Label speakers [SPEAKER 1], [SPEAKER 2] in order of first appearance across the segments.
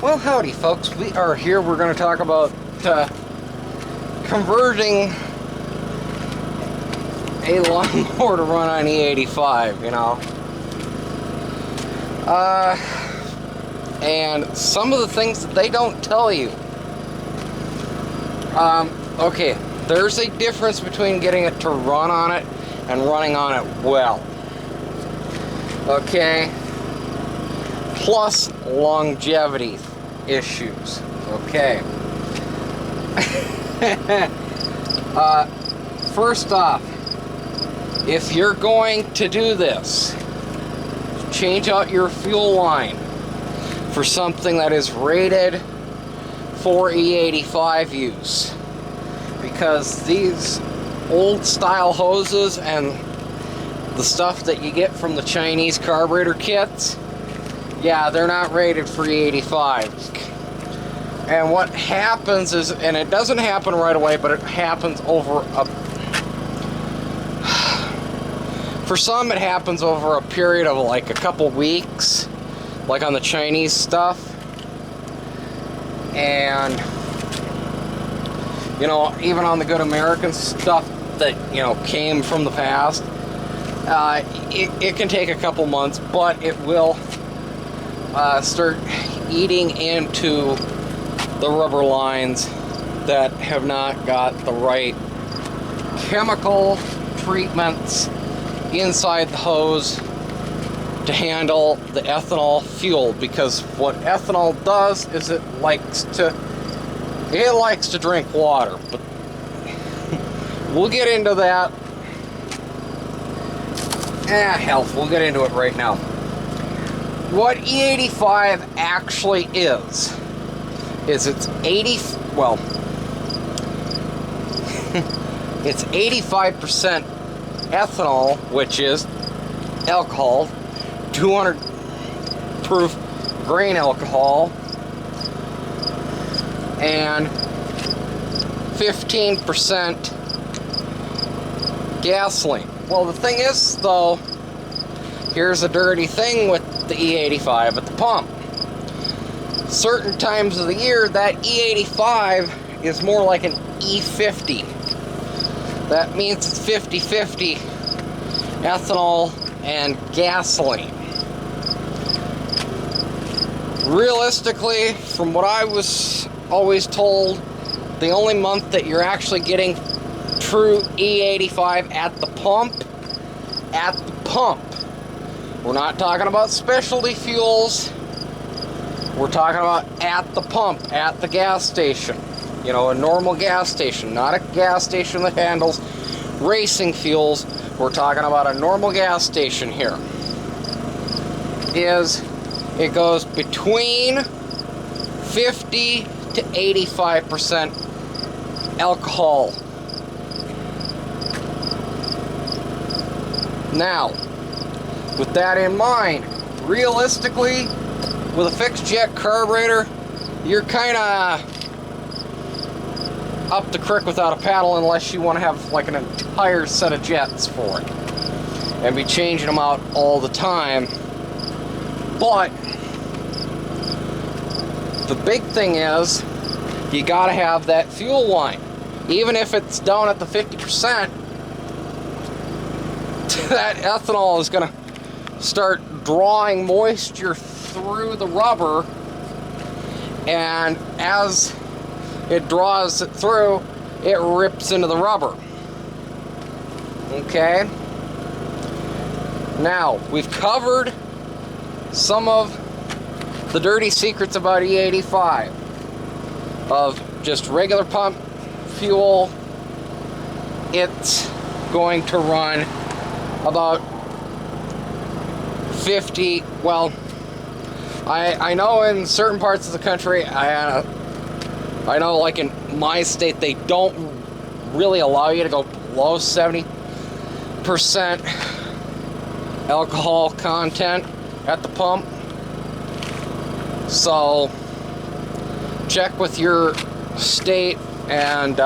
[SPEAKER 1] Well, howdy folks, we are here. We're going to talk about converting a lawnmower to run on E85, you know. And some of the things that they don't tell you. Okay, there's a difference between getting it to run on it and running on it well. Okay? Plus longevity issues. Okay. First off, if you're going to do this, change out your fuel line for something that is rated for E85 use, because these old style hoses and the stuff that you get from the Chinese carburetor kits, yeah, they're not rated for E85. And what happens is, and it doesn't happen right away, but it happens over a, for some it happens over a period of like a couple weeks, like on the Chinese stuff. And, you know, even on the good American stuff that, you know, came from the past, it can take a couple months, but it will start eating into the rubber lines that have not got the right chemical treatments inside the hose to handle the ethanol fuel. Because what ethanol does is it likes to drink water. But we'll get into that. Hell, we'll get into it right now. What E85 actually is it's 85% ethanol, which is alcohol, 200 proof grain alcohol, and 15% gasoline. Well, the thing is, though, here's a dirty thing with the E85 at the pump. Certain times of the year, that E85 is more like an E50. That means it's 50-50 ethanol and gasoline. Realistically, from what I was always told, the only month that you're actually getting true E85 at the pump, we're not talking about specialty fuels, we're talking about at the pump, at the gas station. You know, a normal gas station, not a gas station that handles racing fuels. We're talking about a normal gas station here. It goes between 50 to 85% alcohol. Now, with that in mind, realistically, with a fixed jet carburetor, you're kind of up the creek without a paddle, unless you want to have like an entire set of jets for it and be changing them out all the time. But the big thing is, you got to have that fuel line. Even if it's down at the 50%, that ethanol is going to start drawing moisture through the rubber, and as it draws it through, it rips into the rubber. Okay? Now, we've covered some of the dirty secrets about E85 of just regular pump fuel. It's going to run about 50, well, I know in certain parts of the country, I know like in my state, they don't really allow you to go below 70% alcohol content at the pump. So check with your state and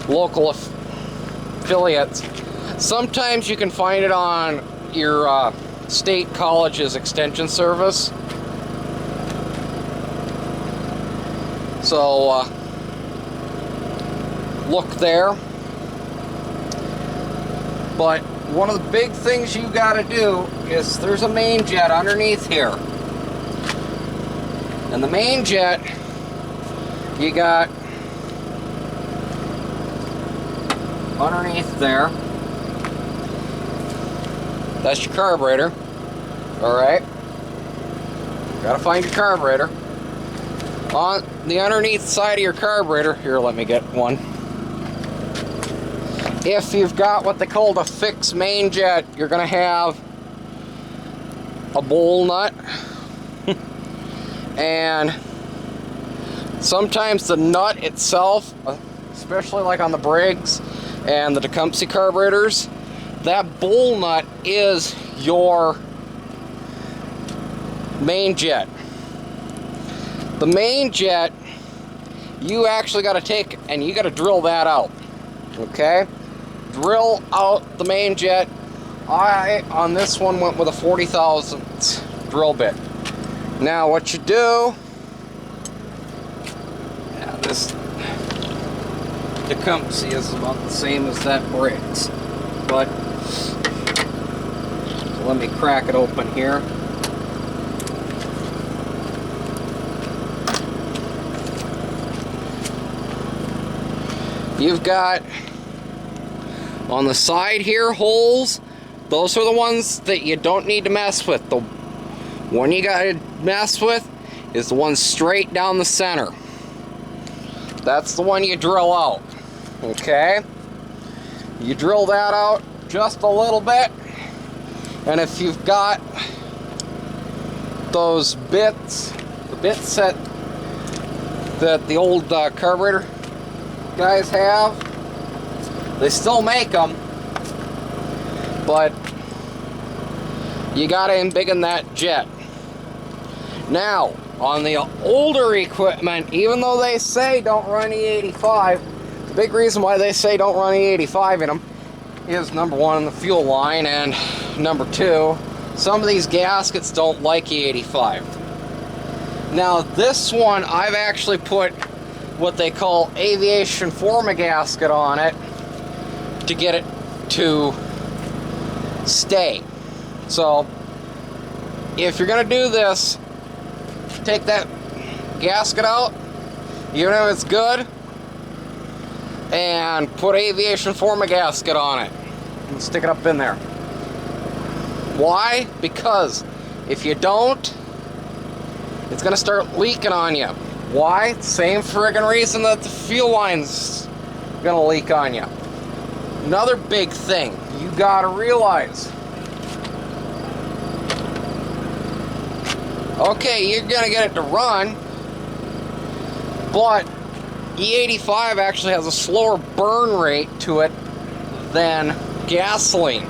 [SPEAKER 1] local affiliates. Sometimes you can find it on your state college's extension service. So look there. But one of the big things you got to do is there's a main jet underneath here. And the main jet, you got underneath there. That's your carburetor. Alright. Gotta find your carburetor. On the underneath side of your carburetor, here, let me get one. If you've got what they call the fixed main jet, you're gonna have a bowl nut. And sometimes the nut itself, especially like on the Briggs and the Tecumseh carburetors, that bowl nut is your main jet. The main jet, you actually got to take and you got to drill that out. Okay? Drill out the main jet. I, on this one, went with a 40 thousandths drill bit. Now, what you do, yeah, this Tecumseh is about the same as that Briggs, but so let me crack it open here. You've got on the side here holes. Those are the ones that you don't need to mess with. The one you gotta mess with is the one straight down the center. That's the one you drill out. Okay? You drill that out just a little bit, and if you've got those bits, the bit set that the old carburetor guys have, they still make them, but you gotta embiggen that jet. Now, on the older equipment, even though they say don't run E85, the big reason why they say don't run E85 in them is, number one, the fuel line, and number two, some of these gaskets don't like E85. Now, this one, I've actually put what they call aviation forma gasket on it to get it to stay. So, if you're going to do this, take that gasket out, even if it's good, and put aviation forma gasket on it and stick it up in there. Why? Because if you don't, it's going to start leaking on you. Why? Same friggin' reason that the fuel line's going to leak on you. Another big thing you got to realize. Okay, you're going to get it to run, but E85 actually has a slower burn rate to it than gasoline.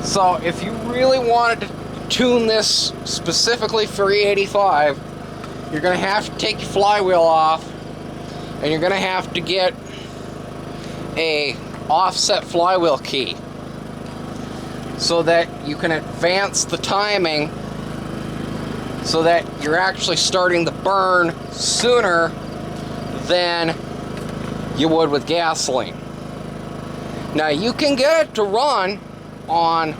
[SPEAKER 1] So if you really wanted to tune this specifically for E85, you're going to have to take your flywheel off, and you're going to have to get a offset flywheel key so that you can advance the timing so that you're actually starting the burn sooner than you would with gasoline. Now, you can get it to run on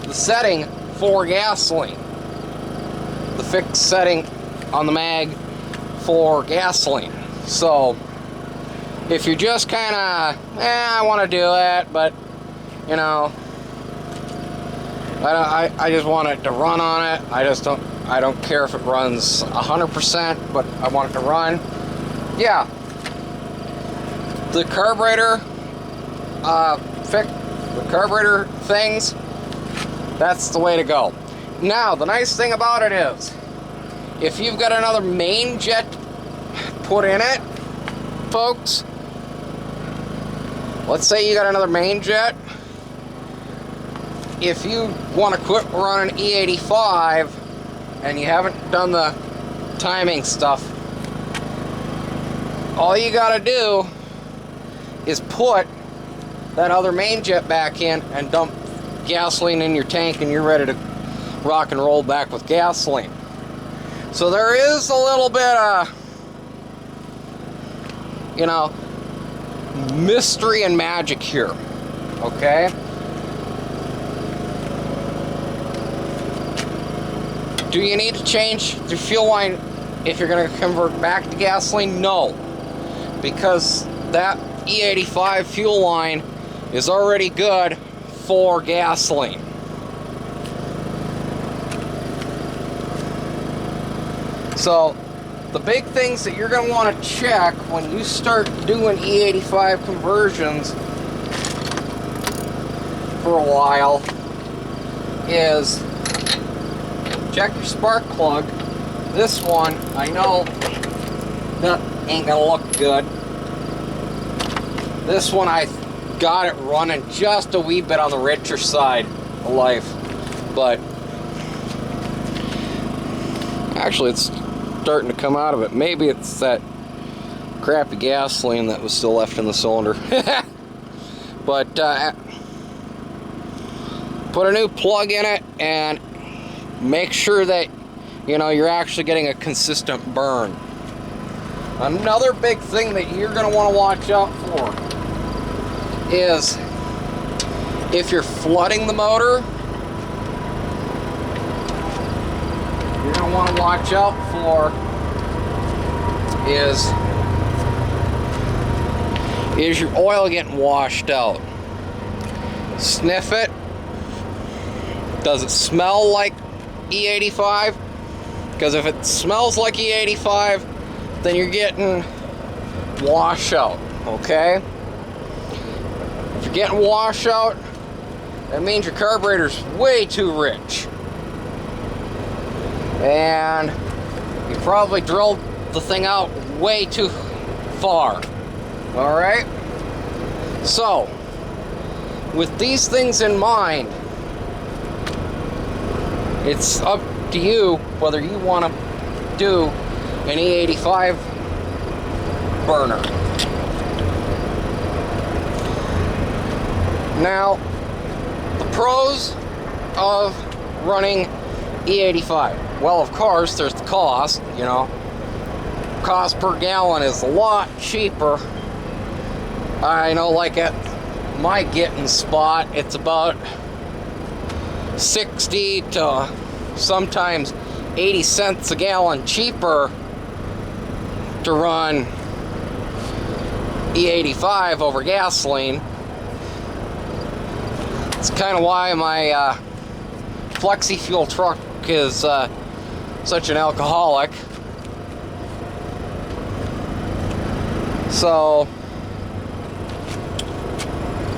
[SPEAKER 1] the setting for gasoline, the fixed setting on the mag for gasoline. So if you're just kind of, I want to do it, but you know, I just want it to run on it. I don't care if it runs 100%, but I want it to run. Yeah, the carburetor the carburetor things, that's the way to go. Now, the nice thing about it is, if you've got another main jet put in it, folks, let's say you got another main jet, if you want to quit running E85 and you haven't done the timing stuff, all you got to do is put that other main jet back in and dump gasoline in your tank, and you're ready to rock and roll back with gasoline. So there is a little bit of you know, mystery and magic here, okay? Do you need to change the fuel line if you're going to convert back to gasoline? No, because that E85 fuel line is already good for gasoline. So the big things that you're going to want to check when you start doing E85 conversions for a while is check your spark plug. This one, I know that ain't gonna look good. This one, I got it running just a wee bit on the richer side of life, but actually it's starting to come out of it. Maybe it's that crappy gasoline that was still left in the cylinder. But put a new plug in it and make sure that, you know, you're actually getting a consistent burn. Another big thing that you're going to want to watch out for is if you're flooding the motor, you're going to want to watch out for is your oil getting washed out. Sniff it. Does it smell like E85? Because if it smells like E85, then you're getting washout, okay? If you're getting washout, that means your carburetor's way too rich. And you probably drilled the thing out way too far, all right? So, with these things in mind, it's up to you whether you want to do an E85 burner. Now, the pros of running E85. Well, of course, there's the cost, you know. Cost per gallon is a lot cheaper. I know, like at my getting spot, it's about 60 to sometimes 80 cents a gallon cheaper to run E85 over gasoline. It's kind of why my flexi fuel truck is such an alcoholic. So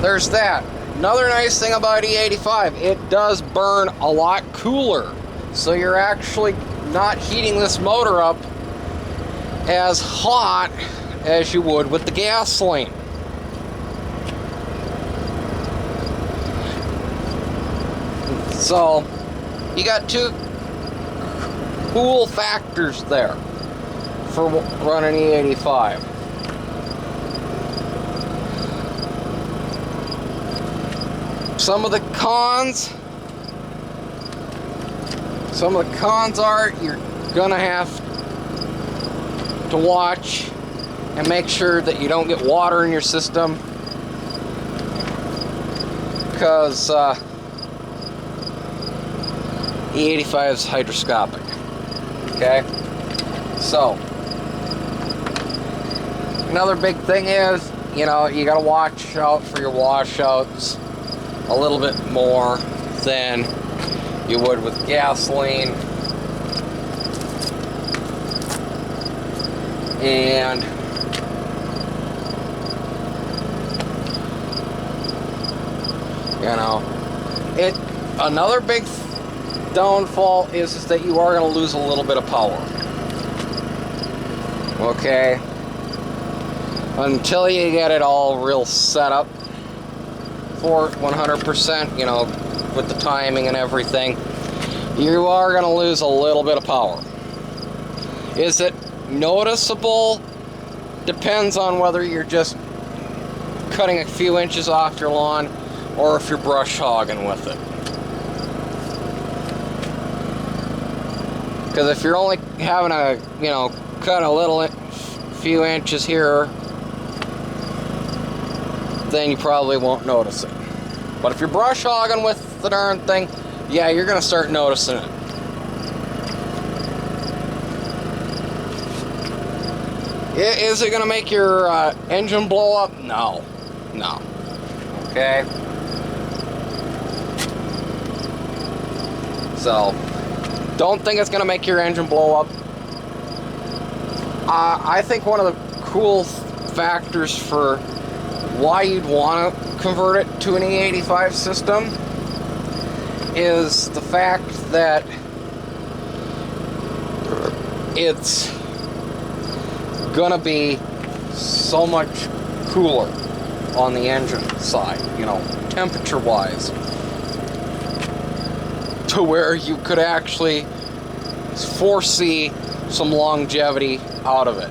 [SPEAKER 1] there's that. Another nice thing about E85, it does burn a lot cooler. So you're actually not heating this motor up as hot as you would with the gasoline. So you got two cool factors there for running E85. Some of the cons are you're gonna have to watch and make sure that you don't get water in your system, because E85 is hydroscopic. Okay, so another big thing is, you know, you gotta watch out for your washouts a little bit more than you would with gasoline. And you know, another big downfall is that you are going to lose a little bit of power. Okay, until you get it all real set up for 100%, you know, with the timing and everything, you are going to lose a little bit of power. Is it noticeable? Depends on whether you're just cutting a few inches off your lawn or if you're brush hogging with it. Because if you're only having a, you know, cut a little few inches here then you probably won't notice it. But if you're brush hogging with the darn thing, yeah, you're gonna start noticing it. Is it gonna make your engine blow up? No. No. Okay? So, don't think it's gonna make your engine blow up. I think one of the cool factors for why you'd want to convert it to an E85 system is the fact that it's gonna be so much cooler on the engine side, you know, temperature wise, to where you could actually foresee some longevity out of it.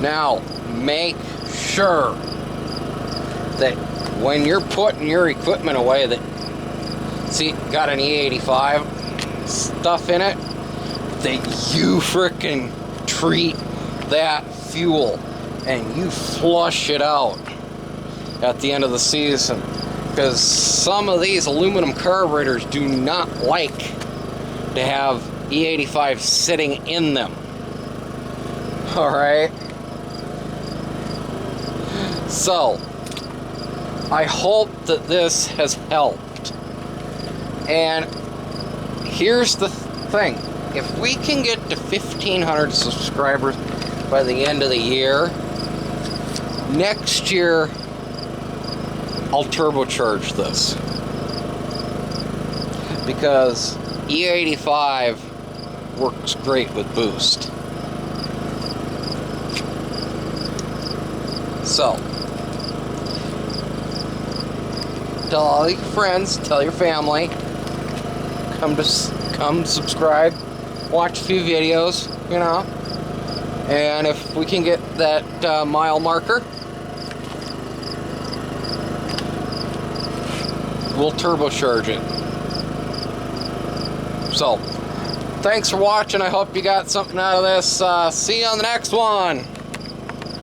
[SPEAKER 1] Now, make sure that when you're putting your equipment away, that, see, got an E85 stuff in it, that you frickin' treat that fuel and you flush it out at the end of the season, because some of these aluminum carburetors do not like to have E85 sitting in them. Alright? So, I hope that this has helped. And here's the thing. If we can get to 1,500 subscribers by the end of the year, next year I'll turbocharge this. Because E85 works great with boost. So, tell all your friends, tell your family, come subscribe, watch a few videos, you know, and if we can get that mile marker, we'll turbocharge it. So, thanks for watching. I hope you got something out of this. See you on the next one.